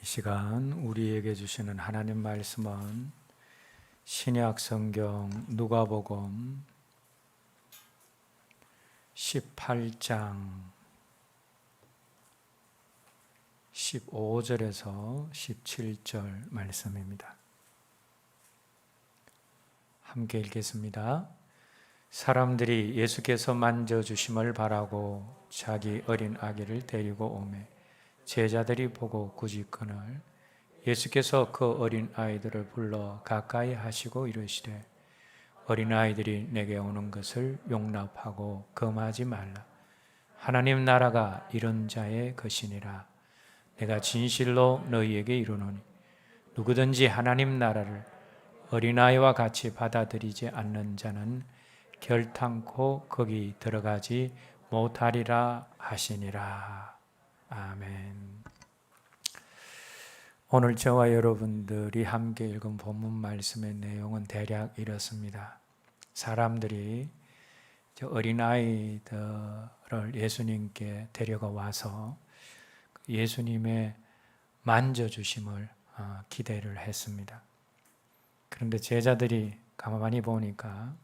이 시간 우리에게 주시는 하나님 말씀은 신약 성경 누가복음 18장 15절에서 17절 말씀입니다. 함께 읽겠습니다. 사람들이 예수께서 만져주심을 바라고 자기 어린 아기를 데리고 오매 제자들이 보고 꾸짖거늘 예수께서 그 어린 아이들을 불러 가까이 하시고 이르시되 어린 아이들이 내게 오는 것을 용납하고 금하지 말라. 하나님 나라가 이런 자의 것이니라. 내가 진실로 너희에게 이르노니 누구든지 하나님 나라를 어린아이와 같이 받아들이지 않는 자는 결탄코 거기 들어가지 못하리라 하시니라. 아멘. 오늘 저와 여러분들이 함께 읽은 본문 말씀의 내용은 대략 이렇습니다. 사람들이 어린아이들을 예수님께 데려가 와서 예수님의 만져주심을 기대를 했습니다. 그런데 제자들이 가만히 보니까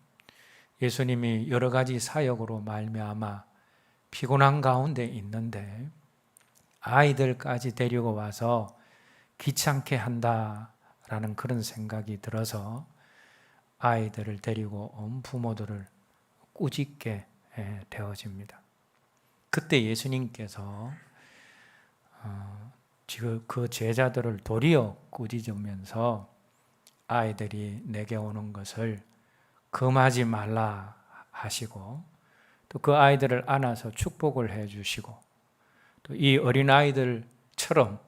예수님이 여러 가지 사역으로 말미암아 피곤한 가운데 있는데 아이들까지 데리고 와서 귀찮게 한다라는 그런 생각이 들어서 아이들을 데리고 온 부모들을 꾸짖게 되어집니다. 그때 예수님께서 지금 그 제자들을 도리어 꾸짖으면서 아이들이 내게 오는 것을 금하지 말라 하시고 또 그 아이들을 안아서 축복을 해주시고 또 이 어린아이들처럼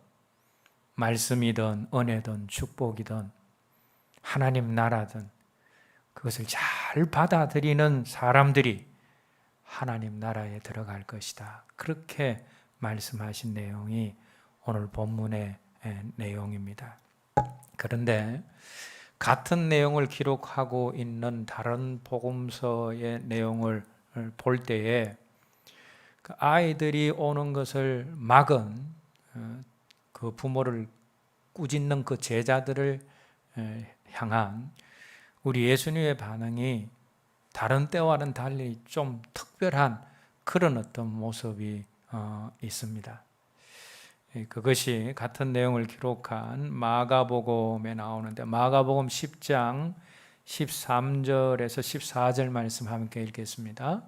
말씀이든 은혜든 축복이든 하나님 나라든 그것을 잘 받아들이는 사람들이 하나님 나라에 들어갈 것이다. 그렇게 말씀하신 내용이 오늘 본문의 내용입니다. 그런데 같은 내용을 기록하고 있는 다른 복음서의 내용을 볼 때에 그 아이들이 오는 것을 막은 그 부모를 꾸짖는 그 제자들을 향한 우리 예수님의 반응이 다른 때와는 달리 좀 특별한 그런 어떤 모습이 있습니다. 그것이 같은 내용을 기록한 마가복음에 나오는데 마가복음 10장 13절에서 14절 말씀 함께 읽겠습니다.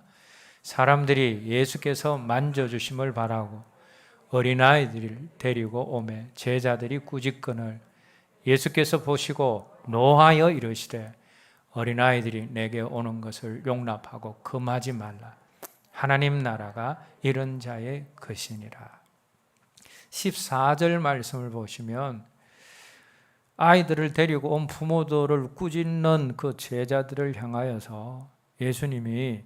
사람들이 예수께서 만져주심을 바라고 어린아이들을 데리고 오매 제자들이 꾸짖거늘 예수께서 보시고 노하여 이르시되 어린아이들이 내게 오는 것을 용납하고 금하지 말라. 하나님 나라가 이런 자의 것이니라. 14절 말씀을 보시면 아이들을 데리고 온 부모들을 꾸짖는 그 제자들을 향하여서 예수님이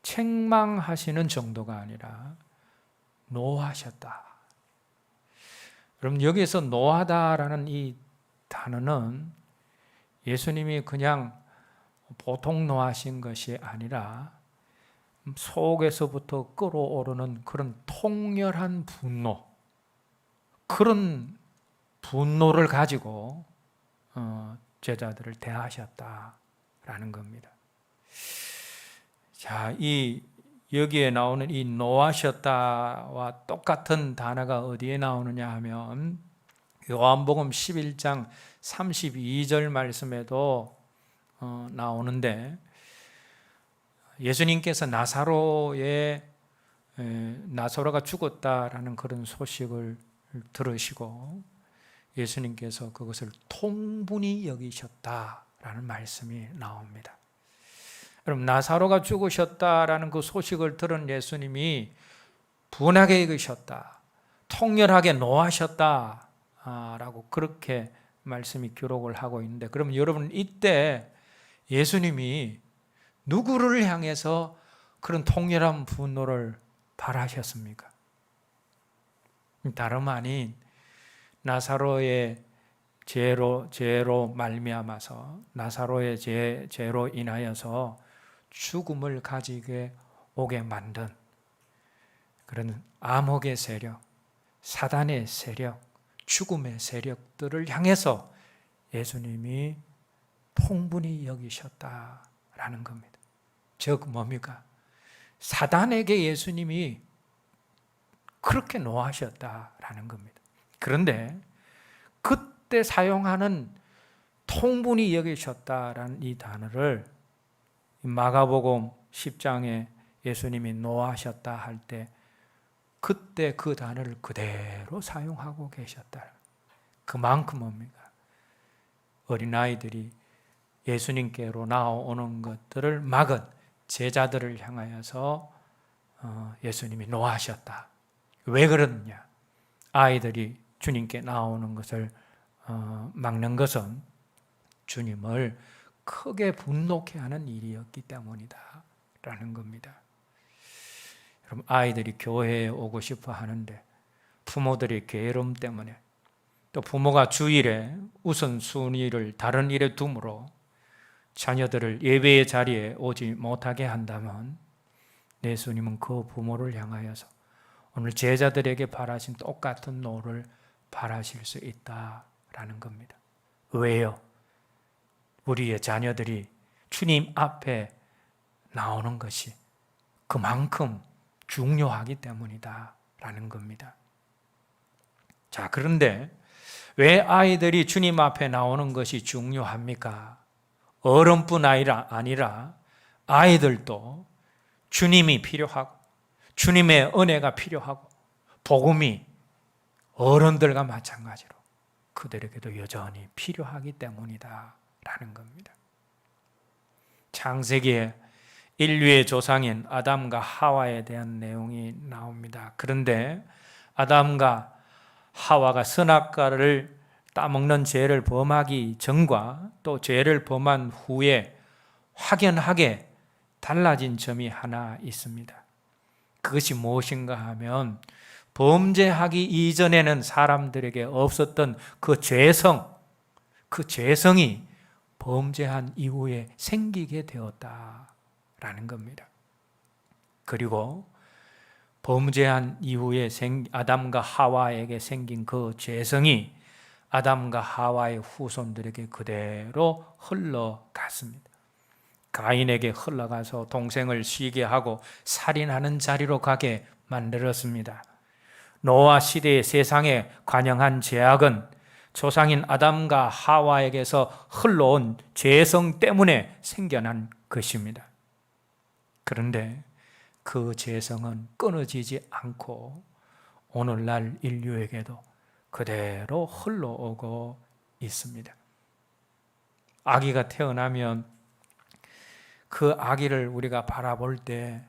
책망하시는 정도가 아니라 노하셨다. 그럼 여기에서 노하다라는 이 단어는 예수님이 그냥 보통 노하신 것이 아니라 속에서부터 끓어오르는 그런 통렬한 분노, 그런 분노를 가지고 제자들을 대하셨다라는 겁니다. 자, 여기에 나오는 이 노하셨다와 똑같은 단어가 어디에 나오느냐 하면 요한복음 11장 32절 말씀에도 나오는데 예수님께서 나사로가 죽었다라는 그런 소식을 들으시고 예수님께서 그것을 통분히 여기셨다라는 말씀이 나옵니다. 그럼 나사로가 죽으셨다라는 그 소식을 들은 예수님이 분하게 여기셨다, 통렬하게 노하셨다라고 그렇게 말씀이 기록을 하고 있는데 그럼 여러분 이때 예수님이 누구를 향해서 그런 통렬한 분노를 발하셨습니까? 다름 아닌 나사로의 죄로 말미암아서 나사로의 죄로 인하여서 죽음을 가지게 오게 만든 그런 암흑의 세력, 사단의 세력, 죽음의 세력들을 향해서 예수님이 풍분히 여기셨다라는 겁니다. 즉 뭡니까? 사단에게 예수님이 그렇게 노하셨다라는 겁니다. 그런데 그때 사용하는 통분히 여기셨다라는 이 단어를 마가복음 10장에 예수님이 노하셨다 할 때 그때 그 단어를 그대로 사용하고 계셨다. 그만큼 뭡니까? 어린아이들이 예수님께로 나오는 것들을 막은 제자들을 향하여서 예수님이 노하셨다. 왜 그러느냐? 아이들이 주님께 나오는 것을 막는 것은 주님을 크게 분노케 하는 일이었기 때문이다 라는 겁니다. 여러분, 아이들이 교회에 오고 싶어 하는데 부모들의 게으름 때문에 또 부모가 주일에 우선순위를 다른 일에 두므로 자녀들을 예배의 자리에 오지 못하게 한다면 예수님은 그 부모를 향하여서 오늘 제자들에게 바라신 똑같은 노를 바라실 수 있다라는 겁니다. 왜요? 우리의 자녀들이 주님 앞에 나오는 것이 그만큼 중요하기 때문이다 라는 겁니다. 자, 그런데 왜 아이들이 주님 앞에 나오는 것이 중요합니까? 어른뿐 아니라 아이들도 주님이 필요하고 주님의 은혜가 필요하고 복음이 어른들과 마찬가지로 그들에게도 여전히 필요하기 때문이다 라는 겁니다. 창세기에 인류의 조상인 아담과 하와에 대한 내용이 나옵니다. 그런데 아담과 하와가 선악과를 따먹는 죄를 범하기 전과 또 죄를 범한 후에 확연하게 달라진 점이 하나 있습니다. 그것이 무엇인가 하면 범죄하기 이전에는 사람들에게 없었던 그 죄성이 범죄한 이후에 생기게 되었다라는 겁니다. 그리고 범죄한 이후에 아담과 하와에게 생긴 그 죄성이 아담과 하와의 후손들에게 그대로 흘러갔습니다. 가인에게 흘러가서 동생을 쉬게 하고 살인하는 자리로 가게 만들었습니다. 노아 시대의 세상에 관영한 죄악은 조상인 아담과 하와에게서 흘러온 죄성 때문에 생겨난 것입니다. 그런데 그 죄성은 끊어지지 않고 오늘날 인류에게도 그대로 흘러오고 있습니다. 아기가 태어나면 그 아기를 우리가 바라볼 때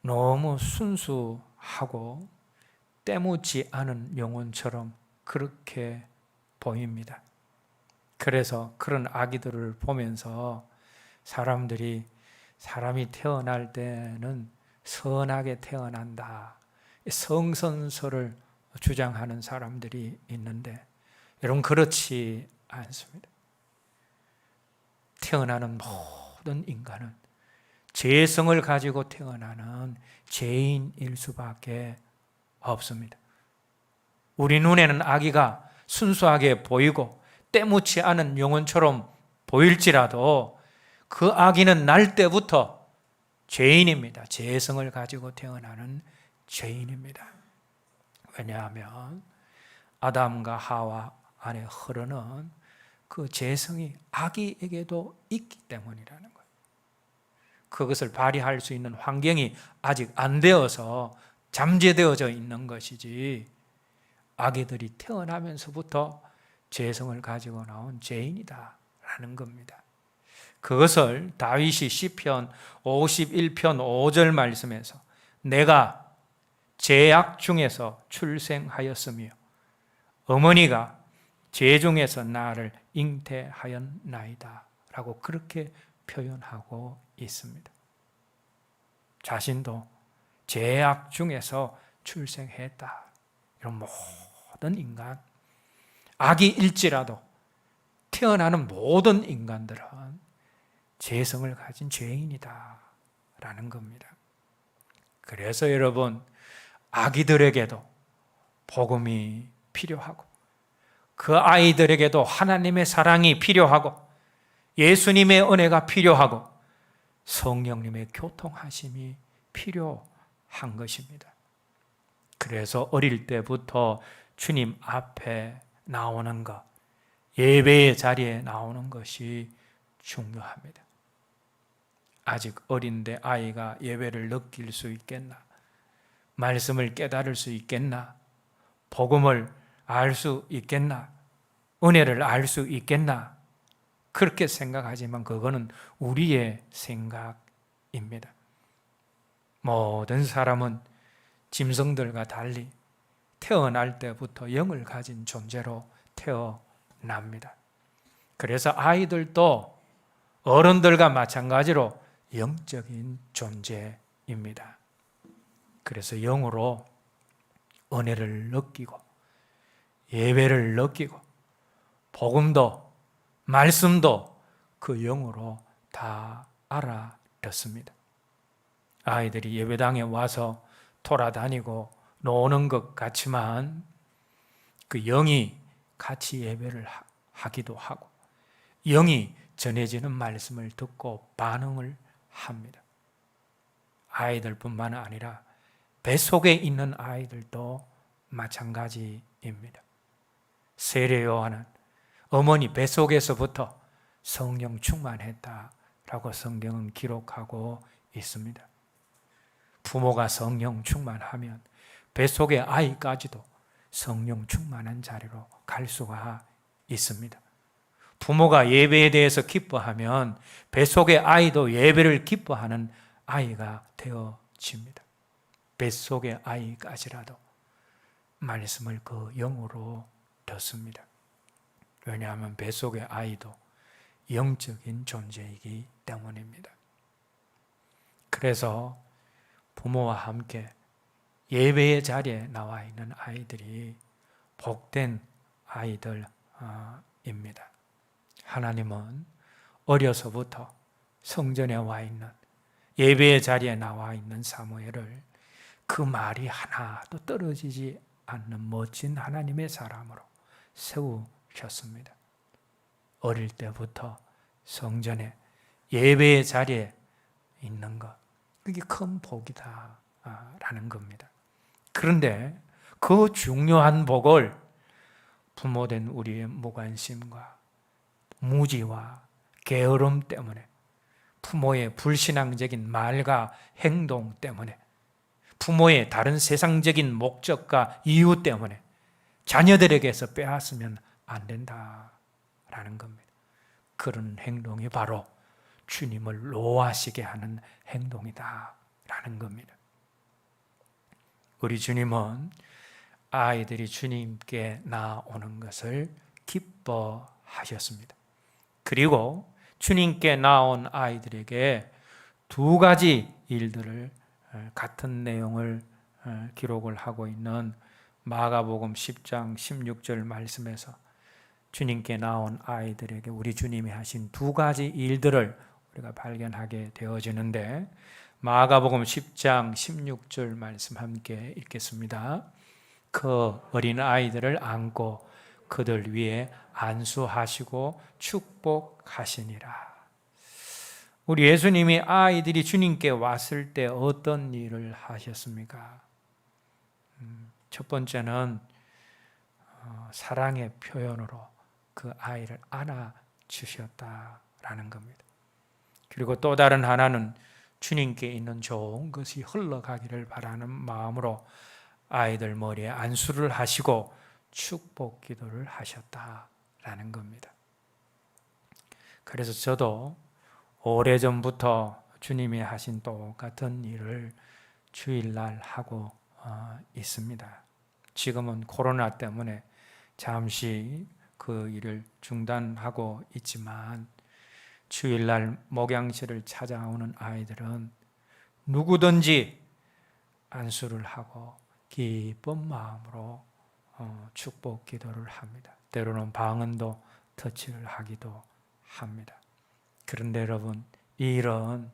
너무 순수하고 때묻지 않은 영혼처럼 그렇게 보입니다. 그래서 그런 아기들을 보면서 사람이 태어날 때는 선하게 태어난다. 성선설을 주장하는 사람들이 있는데 여러분 그렇지 않습니다. 태어나는 모든 인간은 죄성을 가지고 태어나는 죄인일 수밖에 없습니다. 우리 눈에는 아기가 순수하게 보이고 때묻지 않은 영혼처럼 보일지라도 그 아기는 날 때부터 죄인입니다. 죄성을 가지고 태어나는 죄인입니다. 왜냐하면 아담과 하와 안에 흐르는 그 죄성이 아기에게도 있기 때문이라는 거예요. 그것을 발휘할 수 있는 환경이 아직 안 되어서 잠재되어져 있는 것이지 아기들이 태어나면서부터 죄성을 가지고 나온 죄인이다라는 겁니다. 그것을 다윗이 시편 51편 5절 말씀에서 내가 죄악 중에서 출생하였으며 어머니가 죄 중에서 나를 잉태하였나이다 라고 그렇게 표현하고 있습니다. 자신도 죄악 중에서 출생했다. 이런 모든 인간, 아기일지라도 태어나는 모든 인간들은 죄성을 가진 죄인이다 라는 겁니다. 그래서 여러분, 아기들에게도 복음이 필요하고 그 아이들에게도 하나님의 사랑이 필요하고 예수님의 은혜가 필요하고 성령님의 교통하심이 필요한 것입니다. 그래서 어릴 때부터 주님 앞에 나오는 것, 예배의 자리에 나오는 것이 중요합니다. 아직 어린데 아이가 예배를 느낄 수 있겠나? 말씀을 깨달을 수 있겠나? 복음을 알 수 있겠나? 은혜를 알 수 있겠나? 그렇게 생각하지만 그거는 우리의 생각입니다. 모든 사람은 짐승들과 달리 태어날 때부터 영을 가진 존재로 태어납니다. 그래서 아이들도 어른들과 마찬가지로 영적인 존재입니다. 그래서 영으로 은혜를 느끼고 예배를 느끼고 복음도 말씀도 그 영으로 다 알아듣습니다. 아이들이 예배당에 와서 돌아다니고 노는 것 같지만 그 영이 같이 예배를 하기도 하고 영이 전해지는 말씀을 듣고 반응을 합니다. 아이들뿐만 아니라 뱃속에 있는 아이들도 마찬가지입니다. 세례 요한은 어머니 뱃속에서부터 성령 충만했다라고 성경은 기록하고 있습니다. 부모가 성령 충만하면 뱃속의 아이까지도 성령 충만한 자리로 갈 수가 있습니다. 부모가 예배에 대해서 기뻐하면 뱃속의 아이도 예배를 기뻐하는 아이가 되어집니다. 뱃속의 아이까지라도 말씀을 그 영으로 듣습니다. 왜냐하면 뱃속의 아이도 영적인 존재이기 때문입니다. 그래서 부모와 함께 예배의 자리에 나와 있는 아이들이 복된 아이들입니다. 하나님은 어려서부터 성전에 와 있는 예배의 자리에 나와 있는 사무엘을 그 말이 하나도 떨어지지 않는 멋진 하나님의 사람으로 세우셨습니다. 어릴 때부터 성전에 예배의 자리에 있는 것, 그게 큰 복이다라는 겁니다. 그런데 그 중요한 복을 부모된 우리의 무관심과 무지와 게으름 때문에, 부모의 불신앙적인 말과 행동 때문에, 부모의 다른 세상적인 목적과 이유 때문에 자녀들에게서 빼앗으면 안 된다라는 겁니다. 그런 행동이 바로 주님을 노하시게 하는 행동이다라는 겁니다. 우리 주님은 아이들이 주님께 나오는 것을 기뻐하셨습니다. 그리고 주님께 나온 아이들에게 두 가지 일들을 같은 내용을 기록을 하고 있는 마가복음 10장 16절 말씀에서 주님께 나온 아이들에게 우리 주님이 하신 두 가지 일들을 우리가 발견하게 되어지는데, 마가복음 10장 16절 말씀 함께 읽겠습니다. 그 어린 아이들을 안고 그들 위에 안수하시고 축복하시니라. 우리 예수님이 아이들이 주님께 왔을 때 어떤 일을 하셨습니까? 첫 번째는 사랑의 표현으로 그 아이를 안아주셨다라는 겁니다. 그리고 또 다른 하나는 주님께 있는 좋은 것이 흘러가기를 바라는 마음으로 아이들 머리에 안수를 하시고 축복 기도를 하셨다라는 겁니다. 그래서 저도 오래전부터 주님이 하신 똑같은 일을 주일날 하고 있습니다. 지금은 코로나 때문에 잠시 그 일을 중단하고 있지만 주일날 목양실을 찾아오는 아이들은 누구든지 안수를 하고 기쁜 마음으로 축복 기도를 합니다. 때로는 방언도 터치를 하기도 합니다. 그런데 여러분, 이 일은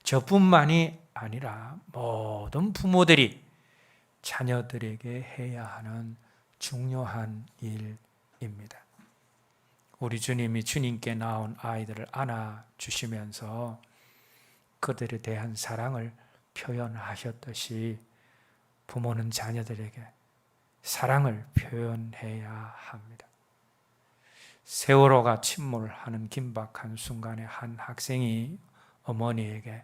저뿐만이 아니라 모든 부모들이 자녀들에게 해야 하는 중요한 일입니다. 우리 주님이 주님께 낳은 아이들을 안아주시면서 그들에 대한 사랑을 표현하셨듯이 부모는 자녀들에게 사랑을 표현해야 합니다. 세월호가 침몰하는 긴박한 순간에 한 학생이 어머니에게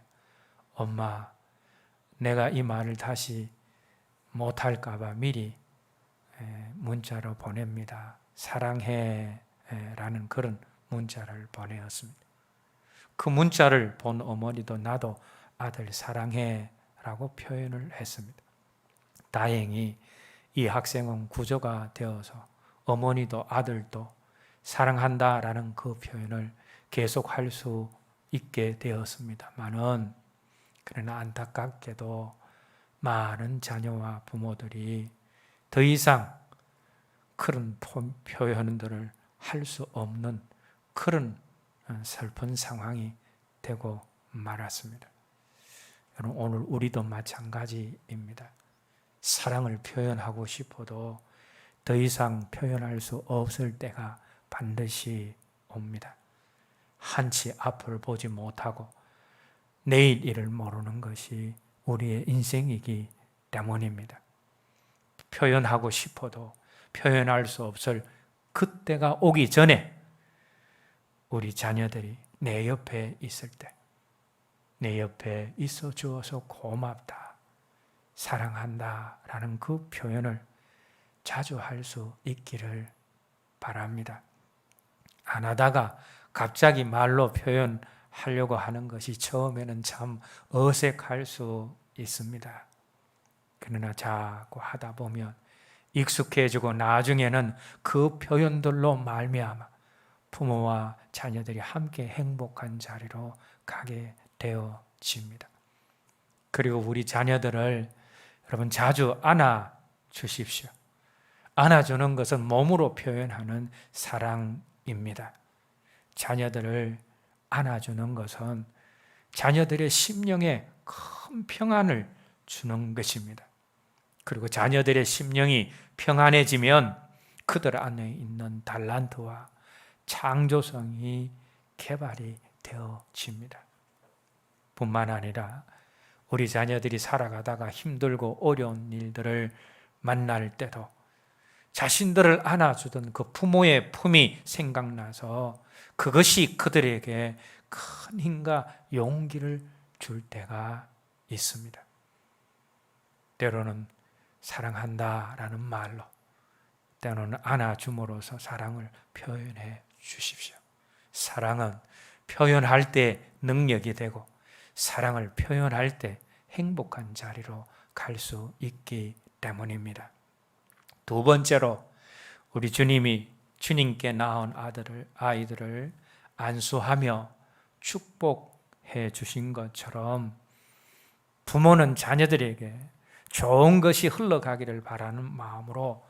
엄마, 내가 이 말을 다시 못할까 봐 미리 문자로 보냅니다. 사랑해 라는 그런 문자를 보내었습니다. 그 문자를 본 어머니도 나도 아들 사랑해 라고 표현을 했습니다. 다행히 이 학생은 구조가 되어서 어머니도 아들도 사랑한다 라는 그 표현을 계속할 수 있게 되었습니다만은 그러나 안타깝게도 많은 자녀와 부모들이 더 이상 그런 표현들을 할 수 없는 그런 슬픈 상황이 되고 말았습니다. 여러분, 오늘 우리도 마찬가지입니다. 사랑을 표현하고 싶어도 더 이상 표현할 수 없을 때가 반드시 옵니다. 한치 앞을 보지 못하고 내일 일을 모르는 것이 우리의 인생이기 때문입니다. 표현하고 싶어도 표현할 수 없을 그때가 오기 전에 우리 자녀들이 내 옆에 있을 때, 내 옆에 있어 주어서 고맙다, 사랑한다 라는 그 표현을 자주 할 수 있기를 바랍니다. 안 하다가 갑자기 말로 표현하려고 하는 것이 처음에는 참 어색할 수 있습니다. 그러나 자꾸 하다 보면 익숙해지고 나중에는 그 표현들로 말미암아 부모와 자녀들이 함께 행복한 자리로 가게 되어집니다. 그리고 우리 자녀들을 여러분 자주 안아 주십시오. 안아주는 것은 몸으로 표현하는 사랑입니다. 자녀들을 안아주는 것은 자녀들의 심령에 큰 평안을 주는 것입니다. 그리고 자녀들의 심령이 평안해지면 그들 안에 있는 달란트와 창조성이 개발이 되어집니다. 뿐만 아니라 우리 자녀들이 살아가다가 힘들고 어려운 일들을 만날 때도 자신들을 안아주던 그 부모의 품이 생각나서 그것이 그들에게 큰 힘과 용기를 줄 때가 있습니다. 때로는 사랑한다라는 말로, 때로는 안아줌으로써 사랑을 표현해 주십시오. 사랑은 표현할 때 능력이 되고 사랑을 표현할 때 행복한 자리로 갈 수 있기 때문입니다. 두 번째로 우리 주님이 주님께 낳은 아이들을 안수하며 축복해 주신 것처럼 부모는 자녀들에게 좋은 것이 흘러가기를 바라는 마음으로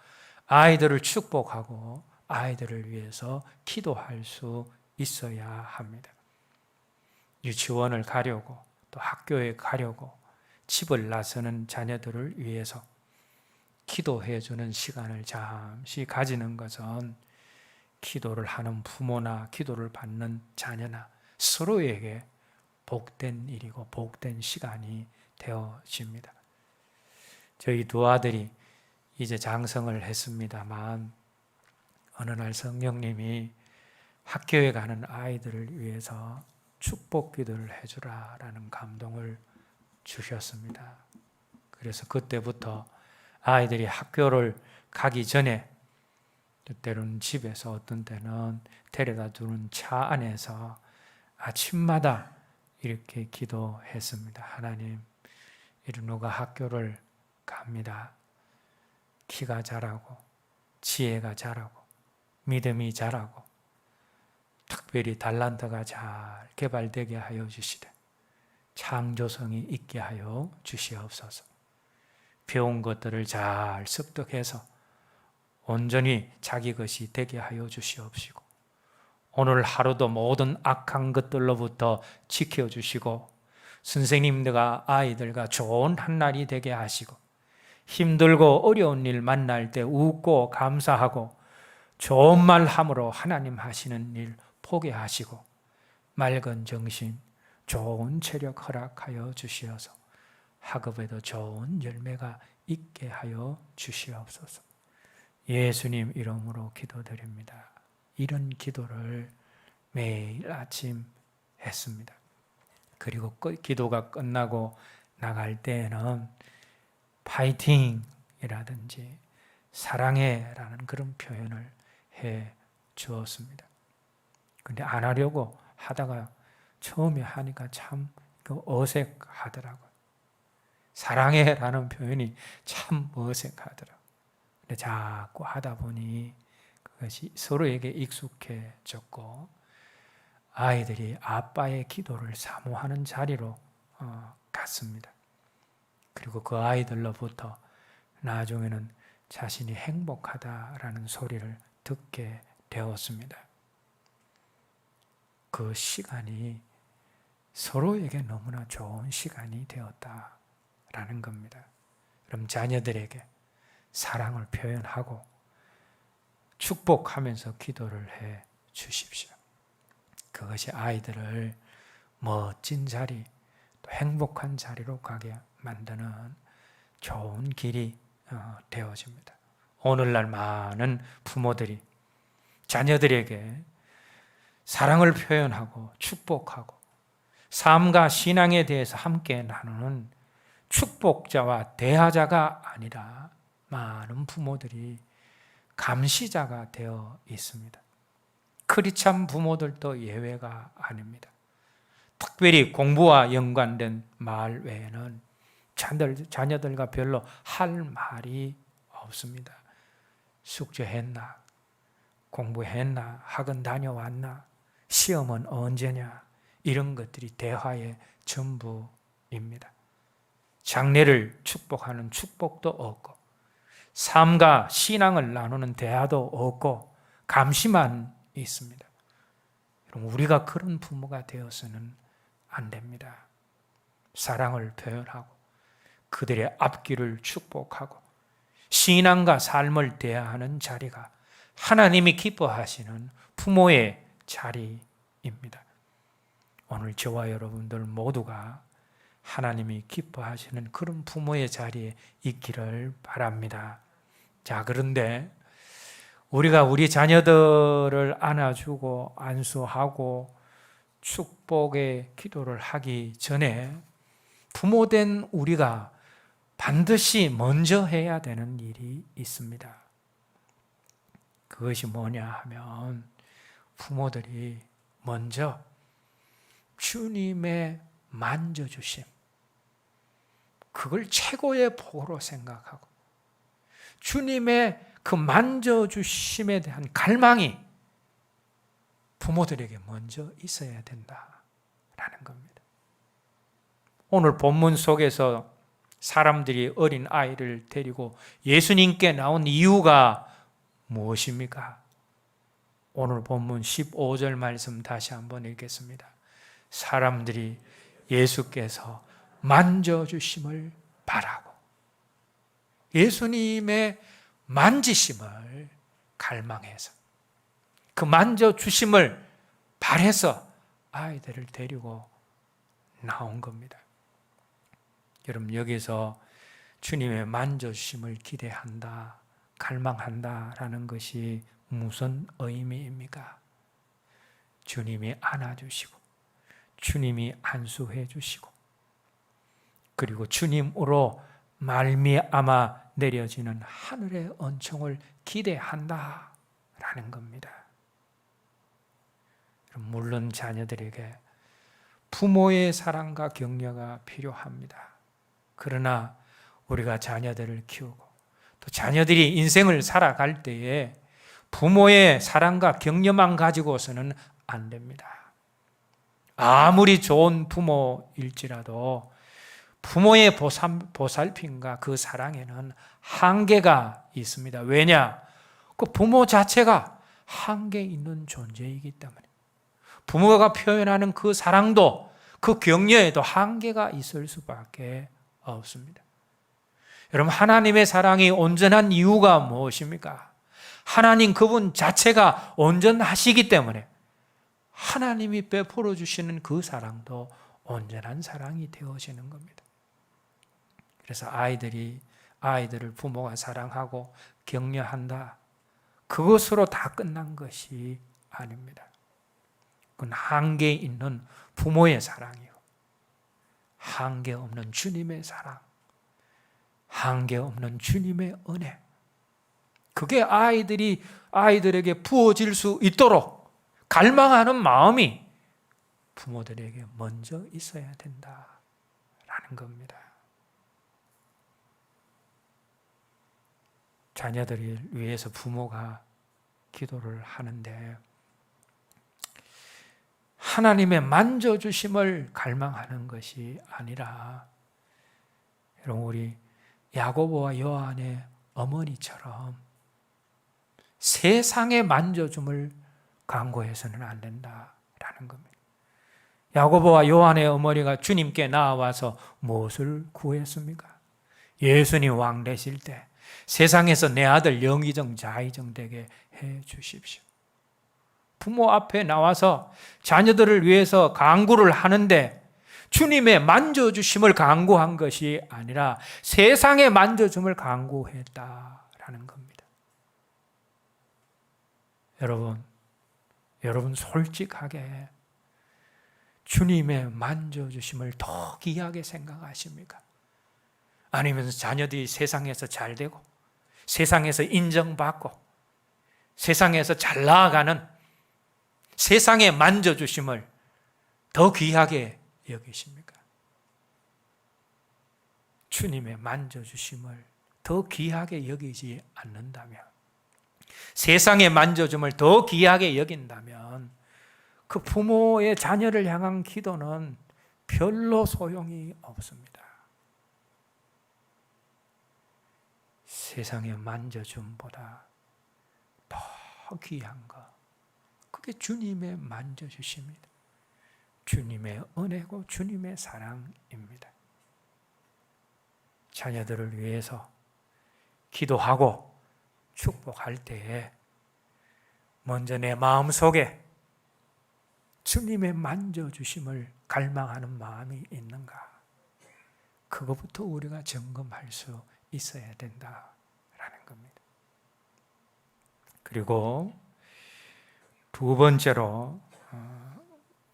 아이들을 축복하고 아이들을 위해서 기도할 수 있어야 합니다. 유치원을 가려고 또 학교에 가려고 집을 나서는 자녀들을 위해서 기도해 주는 시간을 잠시 가지는 것은 기도를 하는 부모나 기도를 받는 자녀나 서로에게 복된 일이고 복된 시간이 되어집니다. 저희 두 아들이 이제 장성을 했습니다만 어느 날 성령님이 학교에 가는 아이들을 위해서 축복 기도를 해주라라는 감동을 주셨습니다. 그래서 그때부터 아이들이 학교를 가기 전에 때로는 집에서 어떤 때는 데려다 주는 차 안에서 아침마다 이렇게 기도했습니다. 하나님, 이른우가 학교를 갑니다. 키가 자라고 지혜가 자라고 믿음이 자라고 특별히 달란트가 잘 개발되게 하여 주시되 창조성이 있게 하여 주시옵소서. 배운 것들을 잘 습득해서 온전히 자기 것이 되게 하여 주시옵시고 오늘 하루도 모든 악한 것들로부터 지켜주시고 선생님들과 아이들과 좋은 한날이 되게 하시고 힘들고 어려운 일 만날 때 웃고 감사하고 좋은 말 함으로 하나님 하시는 일 포기하시고 맑은 정신, 좋은 체력 허락하여 주시어서 학업에도 좋은 열매가 있게 하여 주시옵소서. 예수님 이름으로 기도드립니다. 이런 기도를 매일 아침 했습니다. 그리고 기도가 끝나고 나갈 때에는 파이팅이라든지 사랑해라는 그런 표현을 해 주었습니다. 근데 안 하려고 하다가 처음에 하니까 참 어색하더라고요. 사랑해라는 표현이 참 어색하더라고요. 근데 자꾸 하다 보니 그것이 서로에게 익숙해졌고 아이들이 아빠의 기도를 사모하는 자리로 갔습니다. 그리고 그 아이들로부터 나중에는 자신이 행복하다라는 소리를 듣게 되었습니다. 그 시간이 서로에게 너무나 좋은 시간이 되었다라는 겁니다. 그럼 자녀들에게 사랑을 표현하고 축복하면서 기도를 해 주십시오. 그것이 아이들을 멋진 자리, 또 행복한 자리로 가게 만드는 좋은 길이 되어집니다. 오늘날 많은 부모들이 자녀들에게 사랑을 표현하고 축복하고 삶과 신앙에 대해서 함께 나누는 축복자와 대하자가 아니라 많은 부모들이 감시자가 되어 있습니다. 크리스찬 부모들도 예외가 아닙니다. 특별히 공부와 연관된 말 외에는 자녀들과 별로 할 말이 없습니다. 숙제했나? 공부했나? 학원 다녀왔나? 시험은 언제냐? 이런 것들이 대화의 전부입니다. 장래를 축복하는 축복도 없고 삶과 신앙을 나누는 대화도 없고 감시만 있습니다. 여러분, 우리가 그런 부모가 되어서는 안 됩니다. 사랑을 표현하고 그들의 앞길을 축복하고 신앙과 삶을 대하는 자리가 하나님이 기뻐하시는 부모의 자리입니다. 오늘 저와 여러분들 모두가 하나님이 기뻐하시는 그런 부모의 자리에 있기를 바랍니다. 자, 그런데 우리가 우리 자녀들을 안아주고 안수하고 축복의 기도를 하기 전에 부모된 우리가 반드시 먼저 해야 되는 일이 있습니다. 그것이 뭐냐 하면 부모들이 먼저 주님의 만져주심, 그걸 최고의 복으로 생각하고 주님의 그 만져주심에 대한 갈망이 부모들에게 먼저 있어야 된다라는 겁니다. 오늘 본문 속에서 사람들이 어린 아이를 데리고 예수님께 나온 이유가 무엇입니까? 오늘 본문 15절 말씀 다시 한번 읽겠습니다. 사람들이 예수께서 만져주심을 바라고 예수님의 만지심을 갈망해서 그 만져주심을 바래서 아이들을 데리고 나온 겁니다. 여러분, 여기서 주님의 만져주심을 기대한다, 갈망한다라는 것이 무슨 의미입니까? 주님이 안아주시고 주님이 안수해 주시고 그리고 주님으로 말미암아 내려지는 하늘의 은총을 기대한다라는 겁니다. 물론 자녀들에게 부모의 사랑과 격려가 필요합니다. 그러나 우리가 자녀들을 키우고 또 자녀들이 인생을 살아갈 때에 부모의 사랑과 격려만 가지고서는 안 됩니다. 아무리 좋은 부모일지라도 부모의 보살핌과 그 사랑에는 한계가 있습니다. 왜냐? 그 부모 자체가 한계 있는 존재이기 때문에 부모가 표현하는 그 사랑도 그 격려에도 한계가 있을 수밖에 없습니다. 여러분, 하나님의 사랑이 온전한 이유가 무엇입니까? 하나님 그분 자체가 온전하시기 때문에 하나님이 베풀어 주시는 그 사랑도 온전한 사랑이 되어지는 겁니다. 그래서 아이들을 부모가 사랑하고 격려한다, 그것으로 다 끝난 것이 아닙니다. 그건 한계 있는 부모의 사랑이요, 한계 없는 주님의 사랑, 한계 없는 주님의 은혜, 그게 아이들에게 부어질 수 있도록 갈망하는 마음이 부모들에게 먼저 있어야 된다라는 겁니다. 자녀들을 위해서 부모가 기도를 하는데 하나님의 만져주심을 갈망하는 것이 아니라, 여러분, 우리 야고보와 요한의 어머니처럼 세상의 만져줌을 간구해서는 안 된다라는 겁니다. 야고보와 요한의 어머니가 주님께 나와서 무엇을 구했습니까? 예수님 왕 되실 때 세상에서 내 아들 영의정 좌의정 되게 해 주십시오. 부모 앞에 나와서 자녀들을 위해서 간구를 하는데 주님의 만져주심을 간구한 것이 아니라 세상의 만져줌을 간구했다라는 겁니다. 여러분 솔직하게 주님의 만져주심을 더 귀하게 생각하십니까? 아니면 자녀들이 세상에서 잘 되고 세상에서 인정받고 세상에서 잘 나아가는 세상의 만져주심을 더 귀하게 여기십니까? 주님의 만져주심을 더 귀하게 여기지 않는다면, 세상의 만져줌을 더 귀하게 여긴다면 그 부모의 자녀를 향한 기도는 별로 소용이 없습니다. 세상의 만져줌보다 더 귀한 것, 그게 주님의 만져주심입니다. 주님의 은혜고 주님의 사랑입니다. 자녀들을 위해서 기도하고 축복할 때에 먼저 내 마음속에 주님의 만져주심을 갈망하는 마음이 있는가, 그것부터 우리가 점검할 수 있어야 된다라는 겁니다. 그리고 두 번째로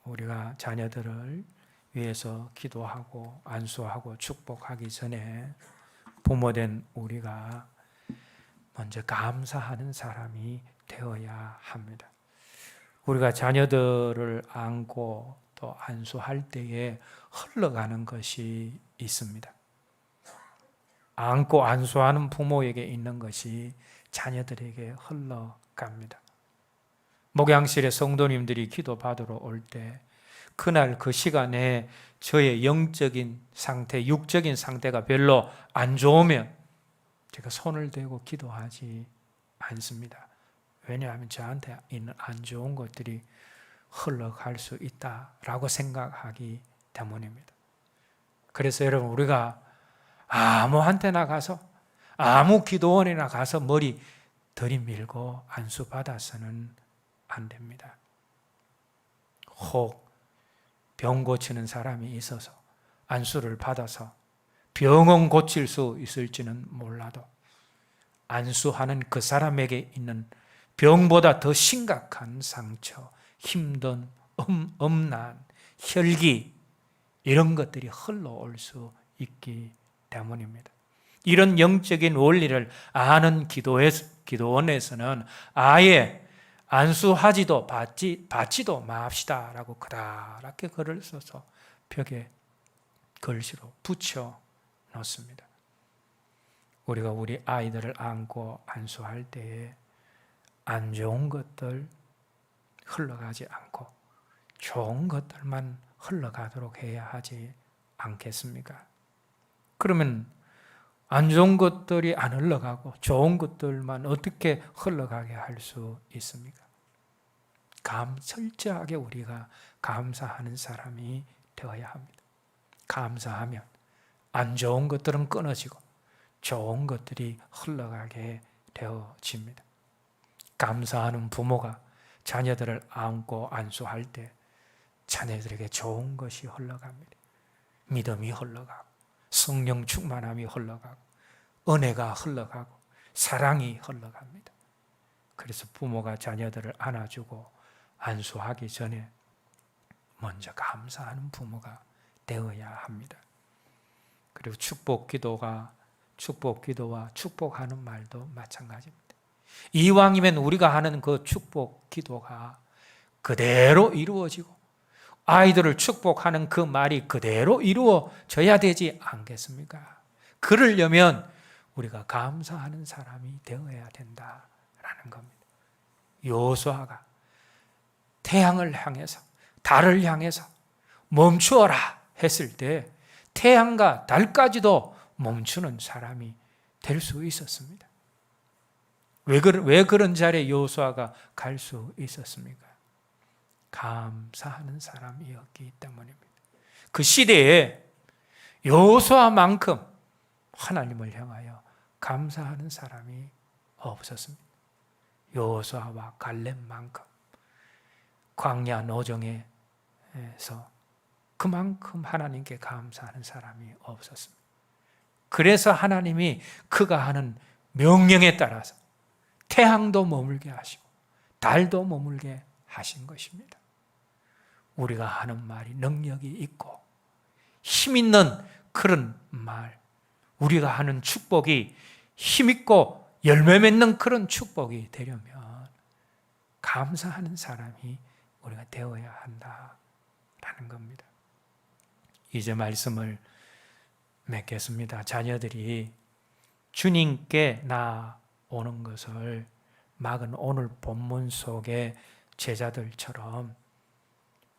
우리가 자녀들을 위해서 기도하고 안수하고 축복하기 전에 부모된 우리가 먼저 감사하는 사람이 되어야 합니다. 우리가 자녀들을 안고 또 안수할 때에 흘러가는 것이 있습니다. 안고 안수하는 부모에게 있는 것이 자녀들에게 흘러갑니다. 목양실에 성도님들이 기도받으러 올 때 그날 그 시간에 저의 영적인 상태, 육적인 상태가 별로 안 좋으면 제가 손을 대고 기도하지 않습니다. 왜냐하면 저한테 있는 안 좋은 것들이 흘러갈 수 있다라고 생각하기 때문입니다. 그래서 여러분, 우리가 아무한테나 가서, 아무 기도원이나 가서 머리 들이밀고 안수 받아서는 안 됩니다. 혹 병 고치는 사람이 있어서 안수를 받아서 병은 고칠 수 있을지는 몰라도 안수하는 그 사람에게 있는 병보다 더 심각한 상처, 힘든 엄난, 혈기, 이런 것들이 흘러올 수 있기 때문입니다. 이런 영적인 원리를 아는 기도원에서는 아예 안수하지도 받지도 맙시다라고 그렇게 글을 써서 벽에 글씨로 붙여 놓습니다. 우리가 우리 아이들을 안고 안수할 때에 안 좋은 것들 흘러가지 않고 좋은 것들만 흘러가도록 해야 하지 않겠습니까? 그러면 안 좋은 것들이 안 흘러가고 좋은 것들만 어떻게 흘러가게 할 수 있습니까? 철저하게 우리가 감사하는 사람이 되어야 합니다. 감사하면 안 좋은 것들은 끊어지고 좋은 것들이 흘러가게 되어집니다. 감사하는 부모가 자녀들을 안고 안수할 때 자녀들에게 좋은 것이 흘러갑니다. 믿음이 흘러가고 성령 충만함이 흘러가고 은혜가 흘러가고 사랑이 흘러갑니다. 그래서 부모가 자녀들을 안아주고 안수하기 전에 먼저 감사하는 부모가 되어야 합니다. 그리고 축복 기도와 축복하는 말도 마찬가지입니다. 이왕이면 우리가 하는 그 축복 기도가 그대로 이루어지고 아이들을 축복하는 그 말이 그대로 이루어져야 되지 않겠습니까? 그러려면 우리가 감사하는 사람이 되어야 된다라는 겁니다. 여호수아가 태양을 향해서 달을 향해서 멈추어라 했을 때 태양과 달까지도 멈추는 사람이 될 수 있었습니다. 왜 그런 자리에 여호수아가 갈 수 있었습니까? 감사하는 사람이었기 때문입니다. 그 시대에 여호수아만큼 하나님을 향하여 감사하는 사람이 없었습니다. 여호수아와 갈렙만큼 광야 노정에서 그만큼 하나님께 감사하는 사람이 없었습니다. 그래서 하나님이 그가 하는 명령에 따라서 태양도 머물게 하시고 달도 머물게 하신 것입니다. 우리가 하는 말이 능력이 있고 힘 있는 그런 말, 우리가 하는 축복이 힘 있고 열매 맺는 그런 축복이 되려면 감사하는 사람이 우리가 되어야 한다라는 겁니다. 이제 말씀을 맺겠습니다. 자녀들이 주님께 나오는 것을 막은 오늘 본문 속의 제자들처럼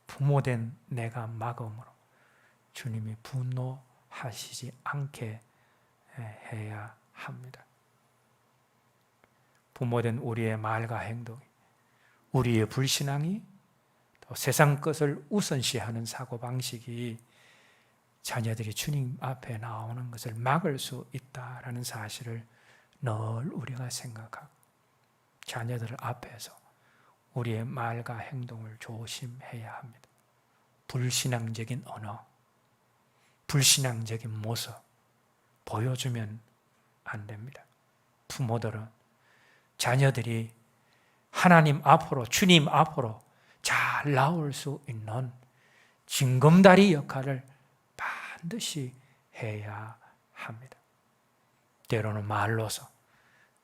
부모된 내가 막음으로 주님이 분노하시지 않게 해야 합니다. 부모된 우리의 말과 행동이, 우리의 불신앙이, 또 세상 것을 우선시하는 사고방식이 자녀들이 주님 앞에 나오는 것을 막을 수 있다라는 사실을 늘 우리가 생각하고 자녀들 앞에서 우리의 말과 행동을 조심해야 합니다. 불신앙적인 언어, 불신앙적인 모습 보여주면 안 됩니다. 부모들은 자녀들이 하나님 앞으로, 주님 앞으로 잘 나올 수 있는 징검다리 역할을 반드시 해야 합니다. 때로는 말로서,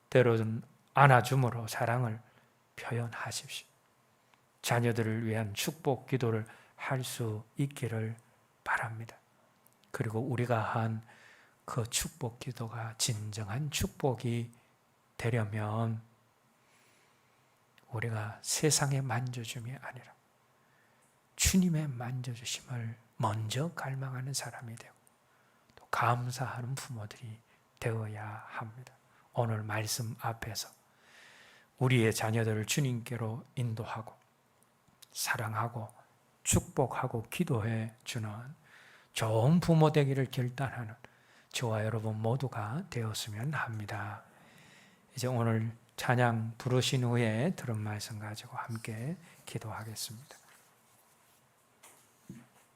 때로는 안아줌으로 사랑을 표현하십시오. 자녀들을 위한 축복 기도를 할 수 있기를 바랍니다. 그리고 우리가 한 그 축복 기도가 진정한 축복이 되려면 우리가 세상의 만져줌이 아니라 주님의 만져주심을 먼저 갈망하는 사람이 되고 또 감사하는 부모들이 되어야 합니다. 오늘 말씀 앞에서 우리의 자녀들을 주님께로 인도하고 사랑하고 축복하고 기도해 주는 좋은 부모 되기를 결단하는 저와 여러분 모두가 되었으면 합니다. 이제 오늘 찬양 부르신 후에 들은 말씀 가지고 함께 기도하겠습니다.